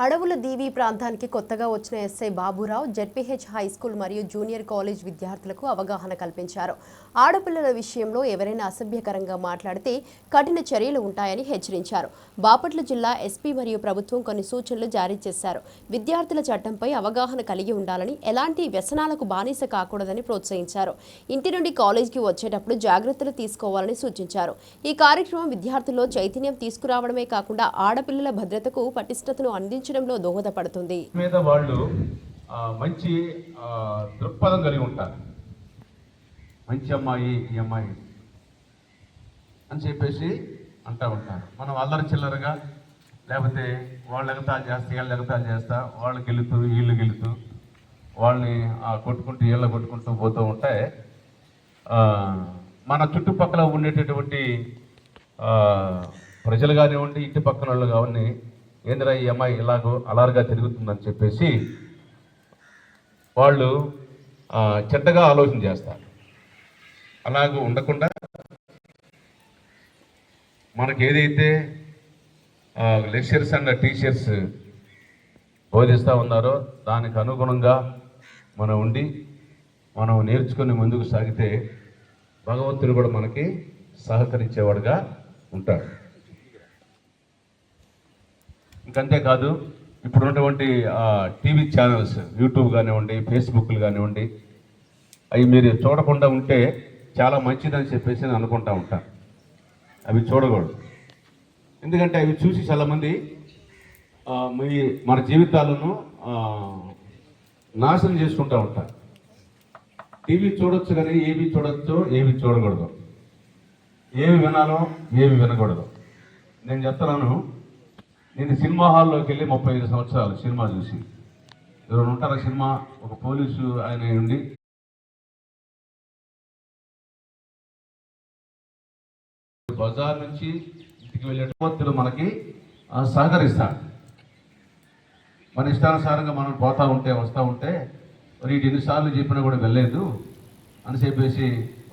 అడవుల దీవి ప్రాంతానికి కొత్తగా వచ్చిన SI Baburao ZPH high school మరియు జూనియర్ కాలేజ్ విద్యార్థులకు అవగాహన కల్పించారు. ఆడపిల్లల విషయంలో ఎవరైనా అసభ్యకరంగా మాట్లాడితే కఠిన చర్యలు ఉంటాయని హెచ్చరించారు. బాపట్ల జిల్లా ఎస్పీ మరియు ప్రభుత్వం కొన్ని సూచనలు జారీ చేశారు. విద్యార్థుల చట్టంపై అవగాహన కలిగి ఉండాలని, ఎలాంటి వ్యసనాలకు బానిస కాకూడదని ప్రోత్సహించారు. ఇంటి నుండి కాలేజీకి వచ్చేటప్పుడు జాగ్రత్తలు తీసుకోవాలని సూచించారు. ఈ కార్యక్రమం విద్యార్థుల్లో చైతన్యం తీసుకురావడమే కాకుండా ఆడపిల్లల భద్రతకు పటిష్టతను అందించడంలో దోహదపడుతుంది. మీద వాళ్ళు మంచి దృక్పథం కలిగి ఉంటారు. మంచి అమ్మాయి, ఈ అమ్మాయి అని చెప్పేసి అంటూ ఉంటారు. మనం అల్లరి చిల్లరగా, లేకపోతే వాళ్ళు ఎగతాలు చేస్తా, వీళ్ళు ఎగతాలు చేస్తా, వాళ్ళు గెలుతూ వీళ్ళు గెలుతూ వాళ్ళని కొట్టుకుంటూ వీళ్ళ కొట్టుకుంటూ పోతూ ఉంటే మన చుట్టుపక్కల ఉండేటటువంటి ప్రజలు కానివ్వండి, ఇంటి పక్కన వాళ్ళు కావని ఏందిరా ఈ అమ్మాయి ఇలాగో అలర్గా తిరుగుతుందని చెప్పేసి వాళ్ళు చెడ్డగా ఆలోచన చేస్తారు. అలాగూ ఉండకుండా మనకి ఏదైతే లెక్చరర్స్ అండ్ టీచర్స్ బోధిస్తూ ఉన్నారో దానికి అనుగుణంగా మనం ఉండి మనం నేర్చుకుని ముందుకు సాగితే భగవంతుడు కూడా మనకి సహకరించేవాడుగా ఉంటాడు. ఇంకంతేకాదు, ఇప్పుడు ఉన్నటువంటి టీవీ ఛానల్స్, యూట్యూబ్ కానివ్వండి, ఫేస్బుక్లు కానివ్వండి, అవి మీరు చూడకుండా ఉంటే చాలా మంచిదని చెప్పేసి నేను అనుకుంటా ఉంటాను. అవి చూడకూడదు. ఎందుకంటే అవి చూసి చాలామంది మన జీవితాలను నాశనం చేసుకుంటూ ఉంటారు. టీవీ చూడొచ్చు కానీ ఏవి చూడొచ్చో ఏవి చూడకూడదు, ఏవి వినాలో ఏవి వినకూడదు. నేను చెప్తున్నాను, నేను సినిమా హాల్లోకి వెళ్ళి 35 సంవత్సరాలు సినిమా చూసి, ఎవరు ఉంటారు సినిమా, ఒక పోలీసు ఆయన ఉండి బజార్ నుంచి ఇంటికి వెళ్ళేటప్పుడు మనకి సహకరిస్తాడు. మన ఇష్టానుసారంగా మనం పోతూ ఉంటే వస్తూ ఉంటే, మరి ఎన్నిసార్లు చెప్పినా కూడా వెళ్ళలేదు అని చెప్పేసి